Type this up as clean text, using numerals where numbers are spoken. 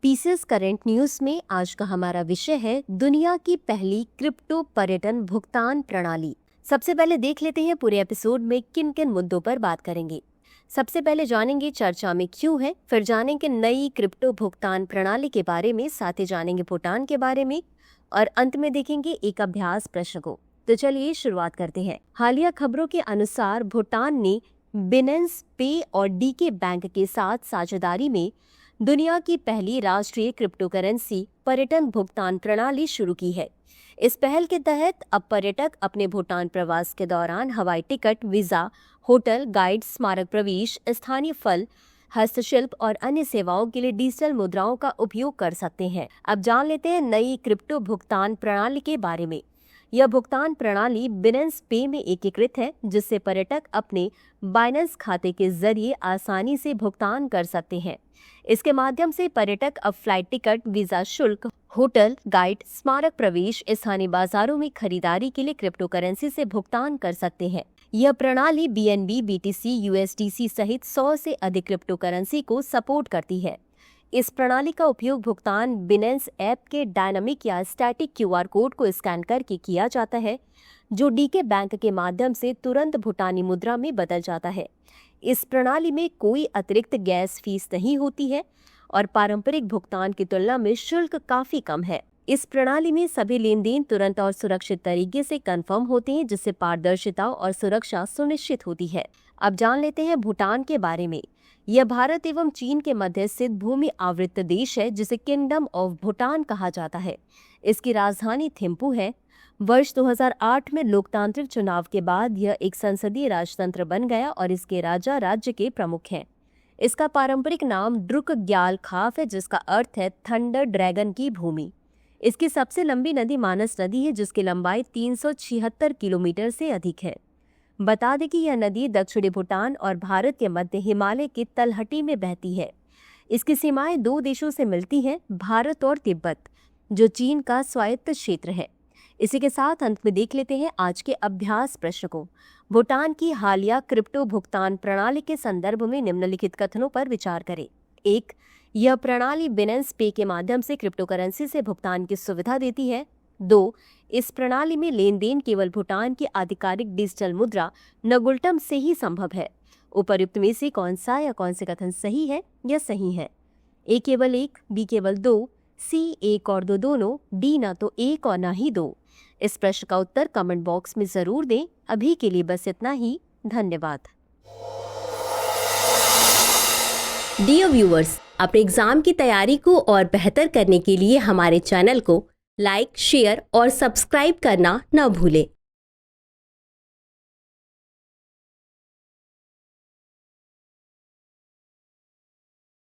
PCS current news में आज का हमारा विषय है दुनिया की पहली क्रिप्टो पर्यटन भुगतान प्रणाली। सबसे पहले देख लेते हैं पूरे एपिसोड में किन किन मुद्दों पर बात करेंगे। सबसे पहले जानेंगे चर्चा में क्यों है, फिर जानेंगे नई क्रिप्टो भुगतान प्रणाली के बारे में, साथ ही जानेंगे भूटान के बारे में और अंत में देखेंगे एक अभ्यास प्रश्न को। तो चलिए शुरुआत करते हैं। हालिया खबरों के अनुसार भूटान ने बिनेंस पे और डीके बैंक के साथ साझेदारी में दुनिया की पहली राष्ट्रीय क्रिप्टो करेंसी पर्यटन भुगतान प्रणाली शुरू की है। इस पहल के तहत अब पर्यटक अपने भूटान प्रवास के दौरान हवाई टिकट, वीजा, होटल, गाइड, स्मारक प्रवेश, स्थानीय फल, हस्तशिल्प और अन्य सेवाओं के लिए डिजिटल मुद्राओं का उपयोग कर सकते हैं। अब जान लेते हैं नई क्रिप्टो भुगतान प्रणाली के बारे में। यह भुगतान प्रणाली बिनेंस पे में एकीकृत है, जिससे पर्यटक अपने बाइनेंस खाते के जरिए आसानी से भुगतान कर सकते हैं। इसके माध्यम से पर्यटक अब फ्लाइट टिकट, वीजा शुल्क, होटल, गाइड, स्मारक प्रवेश, स्थानीय बाजारों में खरीदारी के लिए क्रिप्टो करेंसी से भुगतान कर सकते हैं। यह प्रणाली बीएनबी, बीटीसी, यूएसडीसी सहित 100 से अधिक क्रिप्टो करेंसी को सपोर्ट करती है। इस प्रणाली का उपयोग भुगतान बिनेंस ऐप के डायनामिक या स्टैटिक क्यूआर कोड को स्कैन करके किया जाता है, जो डीके बैंक के माध्यम से तुरंत भूटानी मुद्रा में बदल जाता है। इस प्रणाली में कोई अतिरिक्त गैस फीस नहीं होती है और पारंपरिक भुगतान की तुलना में शुल्क काफी कम है। इस प्रणाली में सभी लेन देन तुरंत और सुरक्षित तरीके से कंफर्म होते हैं, जिससे पारदर्शिता और सुरक्षा सुनिश्चित होती है। अब जान लेते हैं भूटान के बारे में। यह भारत एवं चीन के मध्य स्थित भूमि आवृत देश है, जिसे किंगडम ऑफ भूटान कहा जाता है। इसकी राजधानी थिम्पू है। वर्ष 2008 में लोकतांत्रिक चुनाव के बाद यह एक संसदीय राजतंत्र बन गया और इसके राजा राज्य के प्रमुख हैं। इसका पारंपरिक नाम ड्रुक ग्याल खाफ है, जिसका अर्थ है थंडर ड्रैगन की भूमि। इसकी सबसे लंबी नदी मानस नदी है, जिसकी लंबाई 376 किलोमीटर से अधिक है। बता दें कि यह नदी दक्षिणी भूटान और भारत के मध्य हिमालय की तलहटी में बहती है। इसकी सीमाएं दो देशों से मिलती हैं, भारत और तिब्बत, जो चीन का स्वायत्त क्षेत्र है। इसी के साथ अंत में देख लेते हैं आज के अभ्यास प्रश्न को। भूटान की हालिया क्रिप्टो भुगतान प्रणाली के संदर्भ में निम्नलिखित कथनों पर विचार करें। 1. यह प्रणाली बिनेंस पे के माध्यम से क्रिप्टो करेंसी से भुगतान की सुविधा देती है। 2. इस प्रणाली में लेन देन केवल भूटान की आधिकारिक डिजिटल मुद्रा नगुल्टम से ही संभव है। उपर्युक्त में से कौन सा या कौन से कथन सही है या सही है? ए केवल 1, बी केवल 2, सी 1 और 2 दोनों, डी ना तो 1 और ना ही 2। इस प्रश्न का उत्तर कमेंट बॉक्स में जरूर दें। अभी के लिए बस इतना ही। धन्यवाद। डियर व्यूअर्स, अपने एग्जाम की तैयारी को और बेहतर करने के लिए हमारे चैनल को लाइक, शेयर और सब्सक्राइब करना न भूलें।